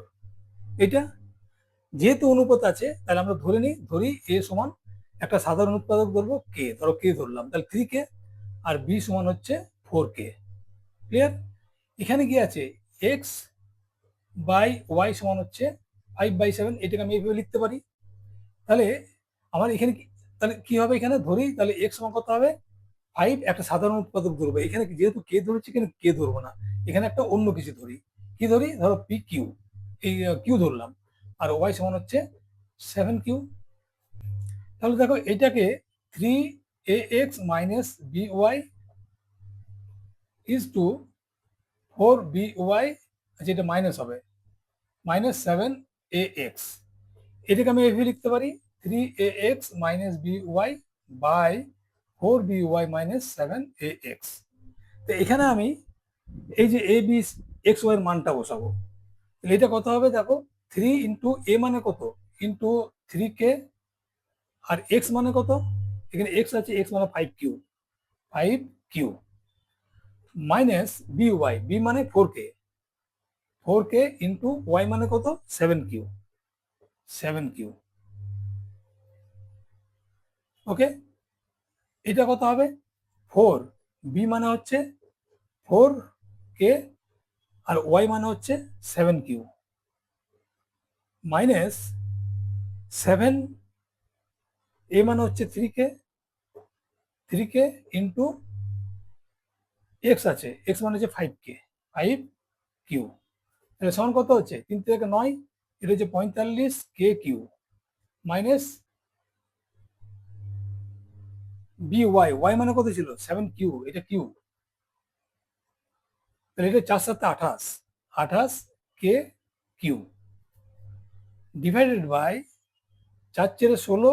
এটা যেহেতু অনুপাত আছে, তাহলে আমরা ধরি a সমান একটা সাধারণ উৎপাদক ধরবো কে, ধরো কে ধরলাম, তাহলে 3k আর বি সমান হচ্ছে 4k। ক্লিয়ার? এখানে কি আছে, এক্স বাই ওয়াই সমান হচ্ছে 5/7, এটাকে আমি এইভাবে লিখতে পারি। তাহলে আমার এখানে তাহলে কি হবে, এখানে ধরি তাহলে এক্স সমান কত হবে 5, একটা সাধারণ উৎপাদক ধরবো। এখানে যেহেতু কে ধরেছি, এখানে কে ধরবো না, এখানে একটা অন্য কিছু ধরি। কি ধরি, ধরো পি কিউ, এই কিউ ধরলাম, আর ওয়াই সমান হচ্ছে 7q। তাহলে দেখো এটাকে 3ax minus b y is to 4by, যেটা মাইনাস হবে, মাইনাস 7ax। এটাকে আমি এভাবে লিখতে পারি 3ax minus by by 4by minus 7ax। তো এখানে আমি এই যে এ বি এক্স ওয়াই এর মানটা বসাবো। তাহলে এটা কত হবে, দেখো 3 ইন্টু এ মানে কত, ইন্টু 3k, আর এক্স মানে কত, এখানে এক্স আছে, এক্স মানে 5q minus b Y, B মানে 4k ইন্টু ওয়াই মানে কত 7q। ওকে, এটা কত হবে 4, বি মানে হচ্ছে 4k আর ওয়াই মানে হচ্ছে 7q মাইনাস 7, এ মানে হচ্ছে 3k ইন্টু এক্স আছে, এক্স মানে হচ্ছে 5q। তাহলে সমান কত হচ্ছে 3 থেকে 9, এটা হচ্ছে 45k minus b Y, Y মানে কত ছিল 7q, এটা কিউ, তাহলে এটা 4 7 28, 28k ডিভাইডেড বাই 4 4 16,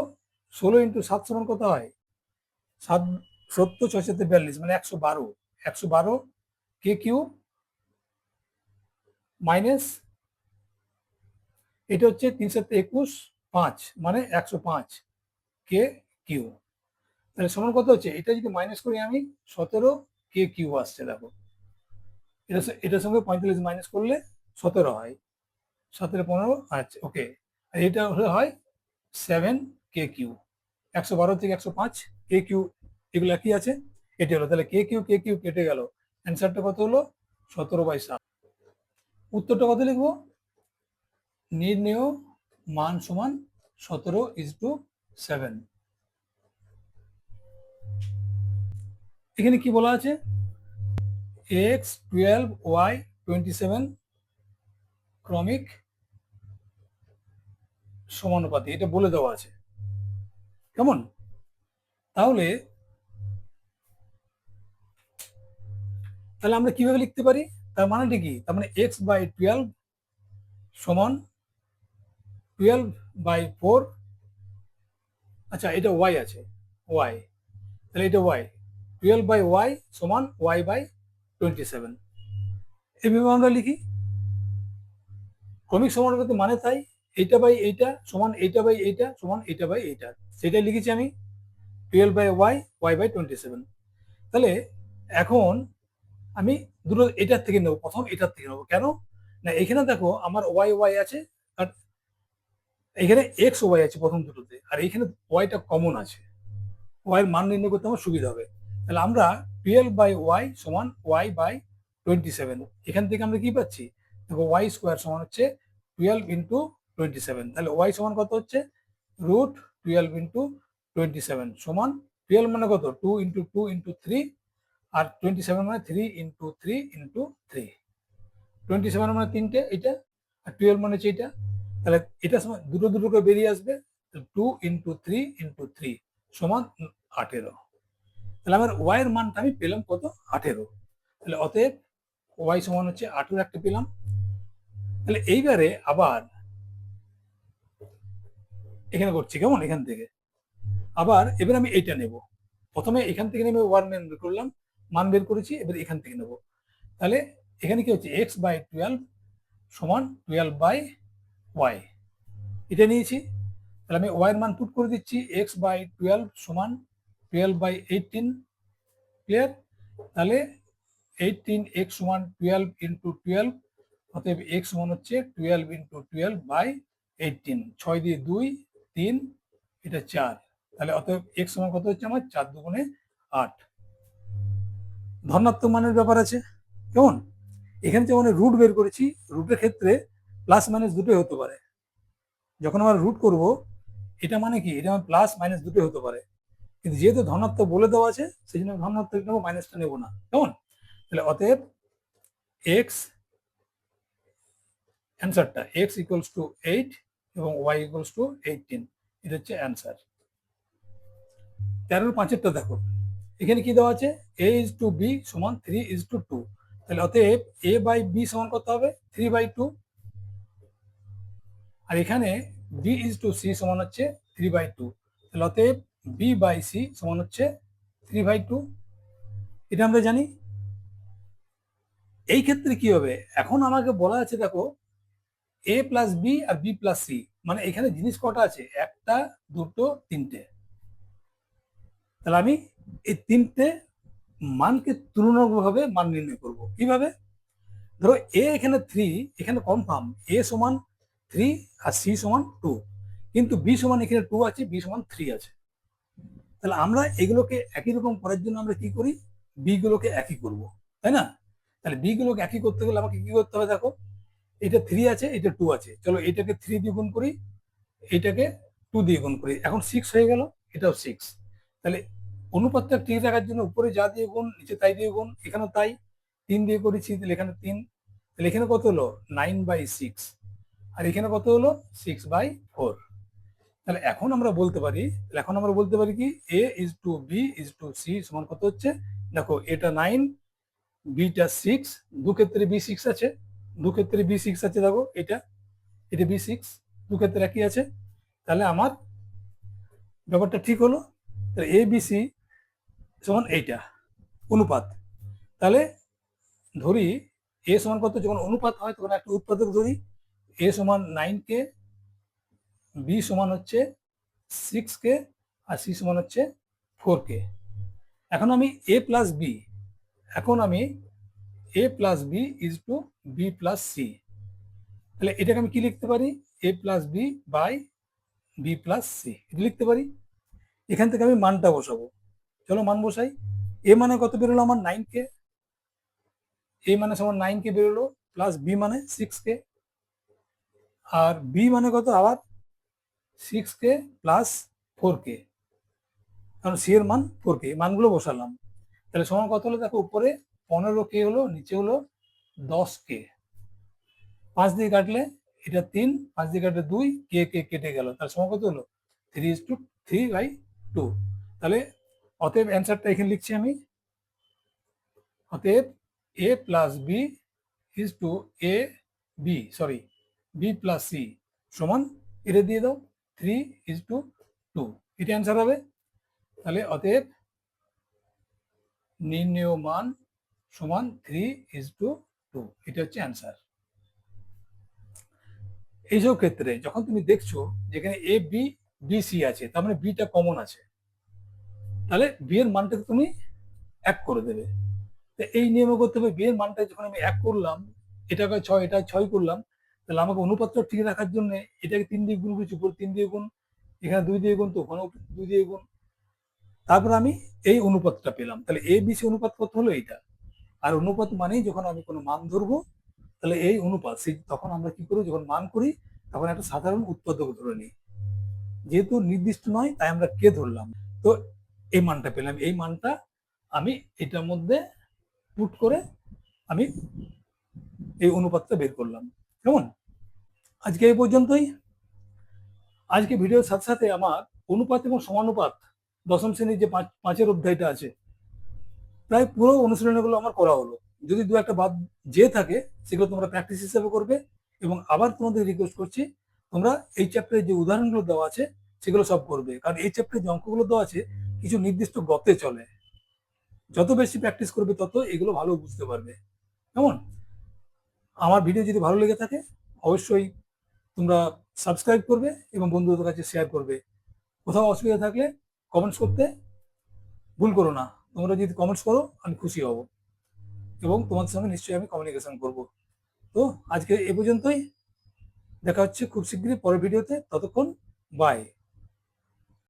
16 ইন্টু 7 সমান কত হয় 7, 70 6 7 42 মানে 112, 112k মাইনাস, এটা হচ্ছে 3 7 21, 5 মানে 105k। তাহলে সমান কত হচ্ছে, এটা যদি মাইনাস করি আমি 17k আসছে, দেখো এটার সঙ্গে 45 মাইনাস করলে 17 হয়, 17 15, আচ্ছা ওকে। আর এটা হলে হয় 7k, 112 থেকে 105k, এগুলো কি আছে, কেটে হলো, তাহলে কে কিউ কেটে গেল, অ্যান্সারটা কত হলো 17/7। উত্তরটা কত লিখবো, নির্ণেয় মান সমান 17:7। এখানে কি বলা আছে, এক্স 12 ওয়াই 27 ক্রমিক সমানুপাতি, এটা বলে দেওয়া আছে কেমন। তাহলে তাহলে আমরা কিভাবে লিখতে পারি, তার মানেটা কি, তার মানে এক্স বাই 12 সমান 12/4, আচ্ছা এটা ওয়াই আছে, ওয়াই, তাহলে এটা ওয়াই, 12/y সমান y/27। এইভাবে আমরা লিখি, ক্রমিক সমানুপাতি মানে তাই, এইটা বাই এইটা সমান এইটা বাই এইটা সমান এইটা বাই এইটা, সেটাই লিখেছি আমি 12/y y/27। তাহলে এখন আমি দুটো এটার থেকে নেবো, প্রথম এটার থেকে নেবো, কেন না এখানে দেখো আমার ওয়াই ওয়াই আছে, আর এখানে এক্স ওয়াই আছে প্রথম দুটোতে, আর এখানে ওয়াইটা কমন আছে, ওয়াই এর মান নির্ণয় করতে আমার সুবিধা হবে। তাহলে আমরা 12/y সমান y/27, এখান থেকে আমরা কি পাচ্ছি, দেখো ওয়াই স্কোয়ার সমান হচ্ছে 12 ইন্টু 27, তাহলে ওয়াই সমান কত হচ্ছে √12 ইন্টু 27 সমান 12 মানে কত 2 ইন্টু 2 ইন্টু 3, আর 27 মানে 3 ইন্টু 3 ইন্টু 3, 27 মানে তিনটে এটা, আর 12 মানে হচ্ছে এটা, তাহলে এটা সমান দুটো দুটো করে বেরিয়ে আসবে, 2 ইন্টু 3 ইন্টু 3 সমান 18। তাহলে আমার ওয়াই এর মানটা আমি পেলাম কত 18। তাহলে অতএব ওয়াই সমান হচ্ছে 18 একটা পেলাম। তাহলে এইবারে আবার এখানে করছি কেমন, এখান থেকে আবার এবার আমি এইটা নেব, প্রথমে এখান থেকে নেমে ওয়ান মান বের করলাম, মান বের করেছি, এবার এখান থেকে নেব। তাহলে এখানে কি হচ্ছে x/12 সমান 12/y, এটা নিয়েছি। তাহলে আমি ওয়াই এর মান পুট করে দিচ্ছি, x/12 সমান 12/18, ক্লিয়ার। তাহলে 18x সমান 12 ইন্টু 12, অতএব x সমান হচ্ছে 12 ইন্টু 12/18, 6 দিয়ে 2 3, এটা 4, তাহলে অতএব এক্স সমান কত হচ্ছে আমার 4 দুগুণে 8। ধনাত্মক মানের ব্যাপার আছে, কেমন? এখানে যেমন রুট বের করেছি, রুটের ক্ষেত্রে প্লাস মাইনাস দুটোই হতে পারে। যখন আমরা রুট করব, এটা মানে কি, এটা প্লাস মাইনাস দুটোই হতে পারে, কিন্তু যেহেতু ধনাত্মক বলে দেওয়া আছে সেই জন্য ধনাত্মক নেবো, মাইনাসটা নেবো না, কেমন? তাহলে অতএব এক্স অ্যান্সারটা এক্স ইকুয়ালস টু 8 এবং ওয়াই ইকুয়ালস টু 18, এটা হচ্ছে অ্যান্সার। 13-5 দেখো, এখানে কি দেওয়া আছে, a ইজ টু বি সমান 3:2, তাহলে অতএব a বাই বি সমান কত হবে, 3/2। আর এখানে b ইজ টু সি সমান হচ্ছে 3/2, তাহলে অতএব b বাই সি সমান হচ্ছে 3/2, এটা আমরা জানি। এই ক্ষেত্রে কি হবে, এখন আমাকে বলা আছে দেখো a প্লাস বি আর বি প্লাস সি, মানে এখানে জিনিস কটা আছে, একটা, দুটো, তিনটে। তাহলে আমি এই তিনটে মানকে তুলনামূলকভাবে মান নির্ণয় করব কিভাবে? ধরো এ এখানে 3, এখানে কনফার্ম এ সমান 3 আর সি সমান 2, কিন্তু বি সমান এখানে 2 আছে, বি সমান 3 আছে। তাহলে আমরা এগুলোকে একই রকম করার জন্য আমরা কি করি, বি গুলোকে একই করব, তাই না? তাহলে বি গুলোকে একই করতে গেলে আমাকে কি করতে হবে, দেখো এটা 3 আছে, এটা 2 আছে, চলো এটাকে 3 দিয়ে গুণ করি, এটাকে 2 দিয়ে গুণ করি, এখন 6 হয়ে গেল, এটাও 6। তাহলে অনুপাতটা ঠিক রাখার জন্য উপরে যা দিয়ে গুণ, নিচে তাই দিয়ে গুণ, এখানেও তাই, 3 দিয়ে করেছি, তাহলে এখানে 3, তাহলে এখানে কত হলো 9/6, আর এখানে কত হলো 6/4। তাহলে এখন আমরা বলতে পারি, কি a is to b is to c সমান কত হচ্ছে, দেখো এটা 9, বিটা 6, দু ক্ষেত্রে b6 আছে, দেখো এটা b6, দু ক্ষেত্রে একই আছে, তাহলে আমার ব্যাপারটা ঠিক হলো। তাহলে এ বি সি সমান এইটা অনুপাত। তাহলে ধরি এ সমান কত, যখন অনুপাত হয় তখন একটা উৎপাদক ধরি, এ সমান 9 কে, বি সমান হচ্ছে 6 কে, আর সি সমান হচ্ছে 4 কে। এখন আমি A plus B, is to B plus C, তাহলে এটাকে আমি কি লিখতে পারি, A plus B by B plus C, এটা লিখতে পারি। এখান থেকে আমি মানটা বসাবো, চলো মান বসাই। এ মানে কত বেরোলো আমার 9 কে, এ মানে সমান 9 কে বেরোলো, প্লাস বি মানে 6 কে, আর বি মানে কত আবার 6 কে প্লাস 4 কে, কারণ সি এর মান 4 কে, মানগুলো বসালাম। তাহলে সমান কত হলো, দেখো উপরে 15 কে হলো, নিচে হলো 10 কে, 5 দিয়ে কাটলে এটা 3, 5 দিয়ে কাটলে 2, কে কে কেটে গেল, তাহলে সমান কত হলো 3:3/2। তাহলে অতএব অ্যান্সারটা এখানে লিখছি আমি, অতএব A plus B is to B plus C সমান, এটা দিয়ে দাও 3:2, এটা অ্যান্সার হবে। তাহলে অতএব নির্ণেয় মান সমান 3:2, এটা হচ্ছে অ্যান্সার। এইসব ক্ষেত্রে যখন তুমি দেখছো যেখানে এ বি বি সি আছে, তার মানে বিটা কমন আছে, তাহলে বি এর মানটাকে তুমি 1 করে দেবে। এই নিয়মে করতে হবে, বি এর মানটা যখন আমি 1 করলাম, এটাকে 6, এটা 6 করলাম, তাহলে আমাকে অনুপাতটা ঠিক রাখার জন্য এটাকে 3 দিয়ে গুণ করেছি, উপর 3 দিয়ে গুণ, এখানে 2 দিয়ে গুণ, তো ওখানে 2 দিয়ে গুণ, তারপর আমি এই অনুপাতটা পেলাম। তাহলে এ বি সি অনুপাত কত হলো এইটা। আর অনুপাত মানেই যখন আমি কোনো মান ধরবো, তাহলে এই অনুপাত, সেই তখন আমরা কি করি, যখন মান করি তখন একটা সাধারণ উৎপাদক ধরে নিই, যেহেতু নির্দিষ্ট নয় তাই আমরা কে ধরলাম। তো এই মানটা পেলাম, এই মানটা আমি এটার মধ্যে পুট করে আমি এই অনুপাতটা বের করলাম, কেমন? আজকে এই পর্যন্তই। আজকে ভিডিওর সাথে সাথে আমার অনুপাত এবং সমানুপাত দশম শ্রেণীর যে 5-5 অধ্যায়টা আছে, প্রায় পুরো অনুশীলনীগুলো আমার করা হলো। যদি দু একটা বাদ যে থাকে সেগুলো তোমরা প্র্যাকটিস হিসেবে করবে, এবং আবার তোমাদের রিকোয়েস্ট করছি তোমরা এই চ্যাপ্টারে যে উদাহরণগুলো দেওয়া আছে সেগুলো সব করবে, কারণ এই চ্যাপ্টারে যে অঙ্কগুলো দেওয়া আছে কিছু নির্দিষ্ট গতে চলে, যত বেশি প্র্যাকটিস করবে তত এগুলো ভালো বুঝতে পারবে, কেমন? আমার ভিডিও যদি ভালো লেগে থাকে অবশ্যই তোমরা সাবস্ক্রাইব করবে এবং বন্ধুদের কাছে শেয়ার করবে। কোথাও অসুবিধা থাকলে কমেন্টস করতে ভুল করো না, তোমরা যদি কমেন্টস করো আমি খুশি হব, এবং তোমাদের সঙ্গে নিশ্চয়ই আমি কমিউনিকেশন করব। তো আজকে এ পর্যন্তই, দেখা হচ্ছে খুব শীঘ্রই পরের ভিডিওতে, ততক্ষণ বাই।